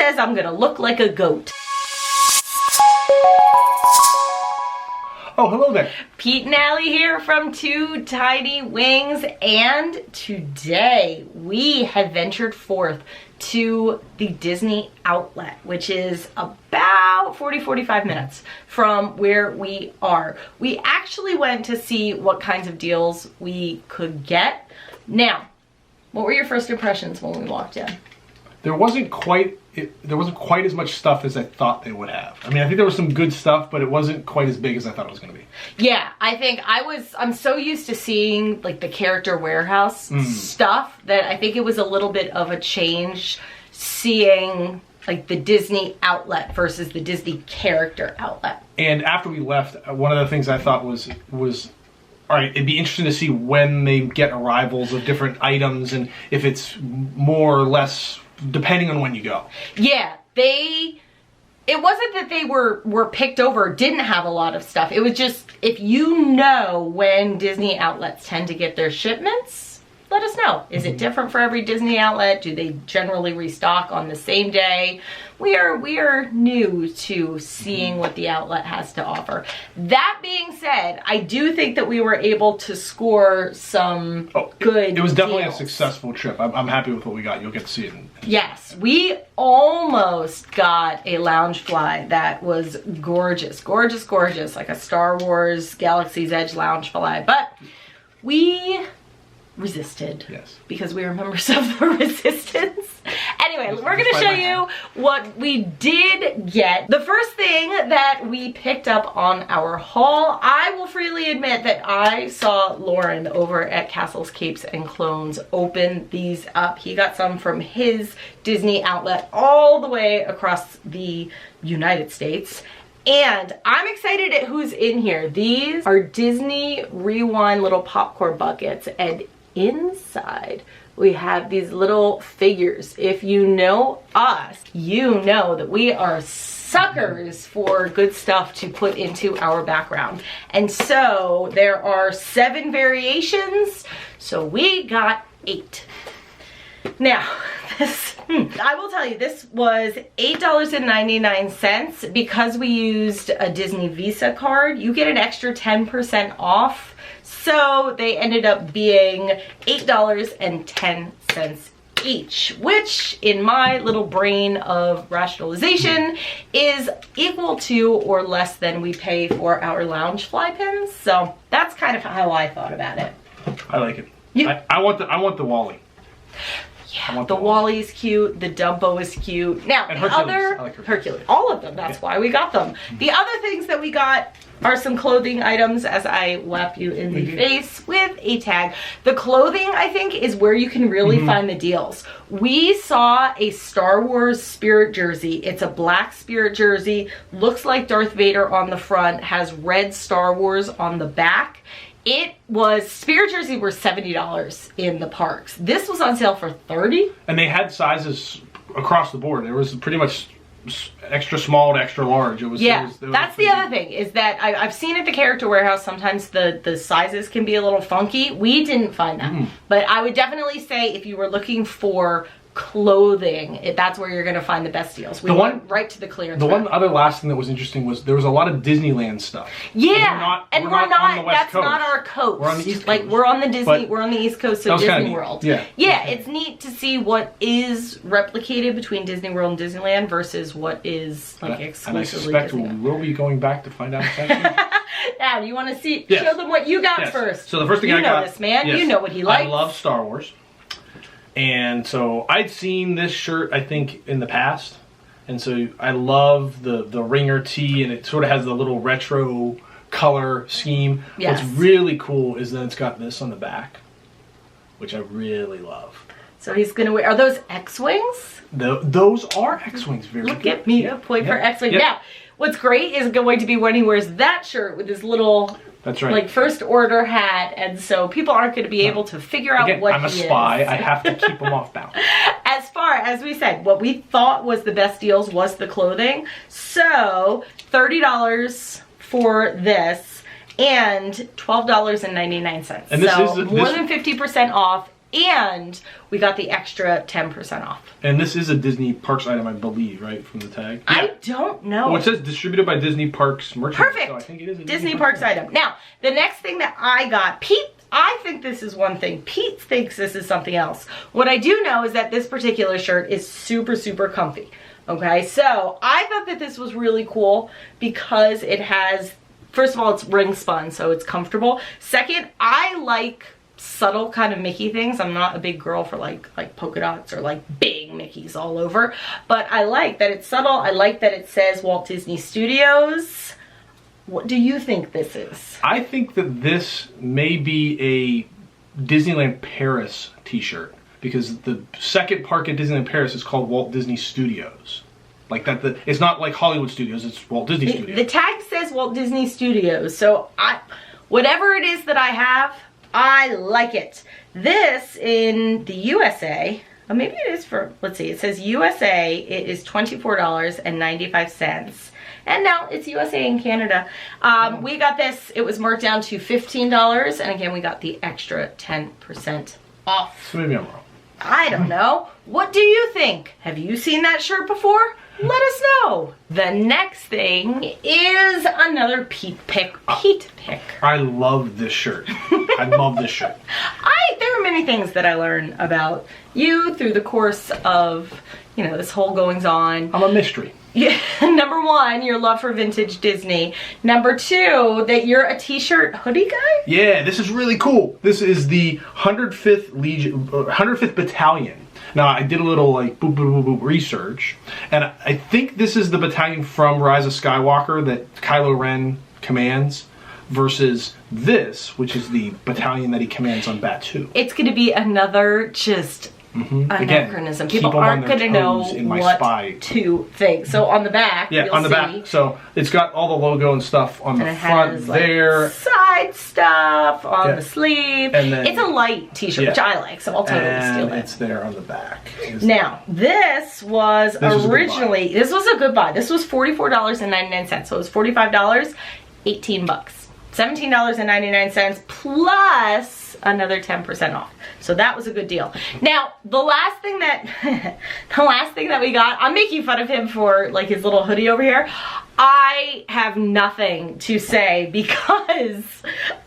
says I'm gonna look like a goat. Oh, hello there. Pete and Allie here from Two Tiny Wings, and today we have ventured forth to the Disney outlet, which is about 40-45 minutes from where we are. We actually went to see what kinds of deals we could get. Now, what were your first impressions when we walked in? There wasn't quite as much stuff as I thought they would have. I mean, I think there was some good stuff, but it wasn't quite as big as I thought it was going to be. Yeah, I think I'm so used to seeing like the character warehouse stuff that I think it was a little bit of a change seeing like the Disney outlet versus the Disney character outlet. And after we left, one of the things I thought was all right, it'd be interesting to see when they get arrivals of different items and if it's more or less depending on when you go. Yeah, it wasn't that they were picked over, didn't have a lot of stuff. It was just, if you know when Disney outlets tend to get their shipments, let us know. Is it different for every Disney outlet? Do they generally restock on the same day? We are new to seeing what the outlet has to offer. That being said, I do think that we were able to score some good It was definitely deals. a successful trip. I'm happy with what we got. You'll get to see it. Yes, we almost got a Loungefly that was gorgeous, gorgeous, gorgeous, like a Star Wars Galaxy's Edge Loungefly, but we resisted. Yes. Because we were members of the resistance. Anyway, we're going to show you what we did get. The first thing that we picked up on our haul, I will freely admit that I saw Lauren over at Castles, Capes, and Clones open these up. He got some from his Disney outlet all the way across the United States. And I'm excited at who's in here. These are Disney Rewind little popcorn buckets, and inside we have these little figures. If you know us, you know that we are suckers for good stuff to put into our background. And so there are 7 variations, so we got 8. Now, I will tell you, this was $8.99. Because we used a Disney Visa card, you get an extra 10% off. So they ended up being $8.10 each, which in my little brain of rationalization is equal to or less than we pay for our Loungefly pins. So that's kind of how I thought about it. I like it. I want the Wally. Yeah, the Wally's cute, the Dumbo is cute. Now, and the Hercules. other, I like Hercules, all of them, that's why we got them. The other things that we got are some clothing items, as I whap you in the face with a tag. The clothing, I think, is where you can really find the deals. We saw a Star Wars Spirit jersey. It's a black Spirit jersey, looks like Darth Vader on the front, has red Star Wars on the back. Spirit jerseys were $70 in the parks. This was on sale for $30. And they had sizes across the board. There was pretty much extra small to extra large. It was that's the other thing, is that I've seen at the character warehouse sometimes the sizes can be a little funky. We didn't find that. But I would definitely say if you were looking for clothing, that's where you're going to find the best deals. We went right to the clearance rack. One other last thing that was interesting was there was a lot of Disneyland stuff. Yeah, we're not on the West that's Coast. not our coast. We're on the East Coast. Like, we're on the Disney, we're on the East Coast of Disney World. Yeah, it's neat to see what is replicated between Disney World and Disneyland versus what is like exclusively And I suspect Disneyland. we will be going back to find out exactly. Now, you want to see? Yes. Show them what you got Yes. first. So the first thing I got, you know this man. yes, You know what he likes. I love Star Wars. And so I'd seen this shirt, I think, in the past. And so I love the ringer tee, and it sort of has the little retro color scheme. Yes. What's really cool is that it's got this on the back, which I really love. So he's going to wear, are those X-Wings? Those are X-Wings. Look at me, a point for X-Wing. Yep. Now, what's great is going to be when he wears that shirt with his little... That's right. Like first order hat, and so people aren't going to be able to figure out what I'm a he spy. is. I have to keep them off balance. As far as we said, what we thought was the best deals was the clothing. So $30 for this and $12.99. And this so is more than 50% off and we got the extra 10% off. And this is a Disney Parks item, I believe, right, from the tag? Yeah. I don't know. Well, it says distributed by Disney Parks merchandise. Perfect. So I think it is a Disney Parks item. Now, the next thing that I got, Pete, I think this is one thing. Pete thinks this is something else. What I do know is that this particular shirt is super, super comfy. Okay, so I thought that this was really cool because it has, first of all, it's ring spun, so it's comfortable. Second, I like subtle kind of Mickey things. I'm not a big girl for like polka dots or like big Mickeys all over, but I like that it's subtle. I like that it says Walt Disney Studios. What do you think this is? I think that this may be a Disneyland Paris t-shirt because the second park at Disneyland Paris is called Walt Disney Studios. Like that, it's not like Hollywood Studios, it's Walt Disney Studios. The tag says Walt Disney Studios, so whatever it is that I have, I like it. This in the USA, or maybe it is for, let's see, it says USA, it is $24.95. And now it's USA and Canada. We got this, it was marked down to $15, and again, we got the extra 10% off. So maybe I'm wrong. I don't know. What do you think? Have you seen that shirt before? Let us know. The next thing is another Pete pick. I love this shirt. I love this shirt. There are many things that I learn about you through the course of, you know, this whole goings on. I'm a mystery. Yeah. Number one, your love for vintage Disney. Number two, that you're a t-shirt hoodie guy? Yeah, this is really cool. This is the 105th Legion, 105th Battalion. Now, I did a little like boop, boop, boop, boop research, and I think this is the battalion from Rise of Skywalker that Kylo Ren commands versus this, which is the battalion that he commands on Batuu. It's going to be another just anachronism. Again, people aren't going to know what spy. to think. So on the back, yeah, on the back. So it's got all the logo and stuff on the front has, there. Like, side stuff on the sleeve. And then, it's a light t-shirt, which I like, so I'll totally steal it. It's there on the back. Now, this was originally, this was a good buy. This was $44.99, so it was $45, 18 bucks. $17.99 plus another 10% off. So that was a good deal. Now, the last thing that we got, I'm making fun of him for like his little hoodie over here. I have nothing to say because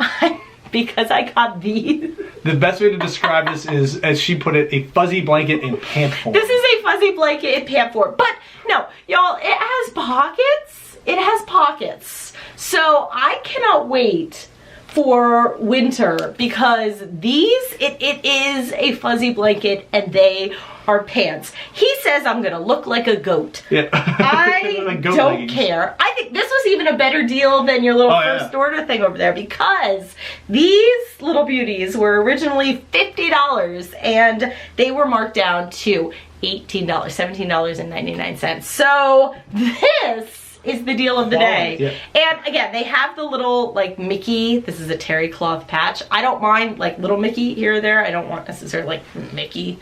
I got these. The best way to describe this is, as she put it, a fuzzy blanket in pant form. This is a fuzzy blanket in pant form. But no, y'all, it has pockets. It has pockets. So I cannot wait for winter because it is a fuzzy blanket and they are pants. He says I'm gonna look like a goat. Yeah. I like goat don't leggings. care. I think this was even a better deal than your little first order thing over there because these little beauties were originally $50 and they were marked down to $18, $17.99. So this is the deal of the day. Yeah. And again, they have the little like Mickey, this is a terry cloth patch. I don't mind like little Mickey here or there. I don't want necessarily like Mickey.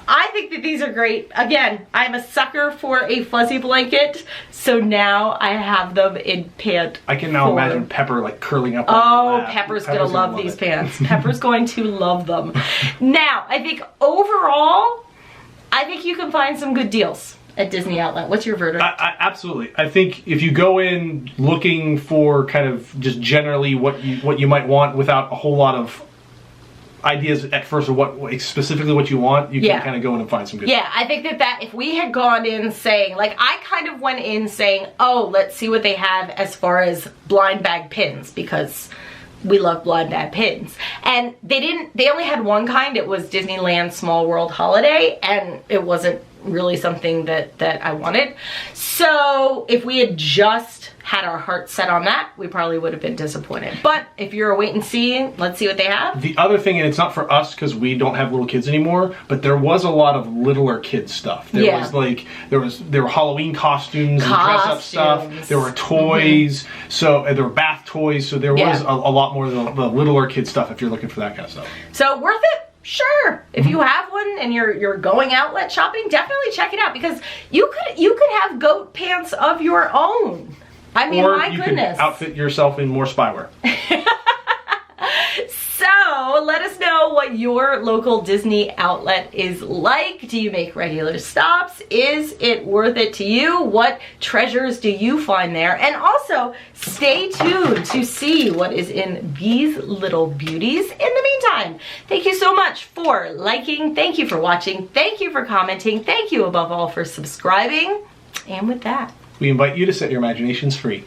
I think that these are great. Again, I'm a sucker for a fuzzy blanket, so now I have them in pant I can now imagine Pepper like curling up. Oh, Pepper's gonna love these pants. Pepper's going to love them. Now, I think overall, I think you can find some good deals at Disney Outlet. What's your verdict? Absolutely. I think if you go in looking for kind of just generally what you might want without a whole lot of ideas at first of what specifically what you want, you can kind of go in and find some good stuff. I think that if we had gone in saying, like I kind of went in saying, oh, let's see what they have as far as blind bag pins because we love blind bag pins. And they only had one kind. It was Disneyland Small World Holiday and it wasn't really something that I wanted. So if we had just had our heart set on that, we probably would have been disappointed. But if you're a wait and see, let's see what they have. The other thing, and it's not for us because we don't have little kids anymore, but there was a lot of littler kid stuff. There was like, there were Halloween costumes and dress up stuff. There were toys, so there were bath toys. So there was a lot more of the littler kid stuff if you're looking for that kind of stuff. So worth it? Sure. If you have one and you're going outlet shopping, definitely check it out because you could have goat pants of your own. I mean, my goodness. Or you could outfit yourself in more spyware. So let us know what your local Disney outlet is like. Do you make regular stops? Is it worth it to you? What treasures do you find there? And also stay tuned to see what is in these little beauties. In the meantime, thank you so much for liking. Thank you for watching. Thank you for commenting. Thank you above all for subscribing. And with that, we invite you to set your imaginations free.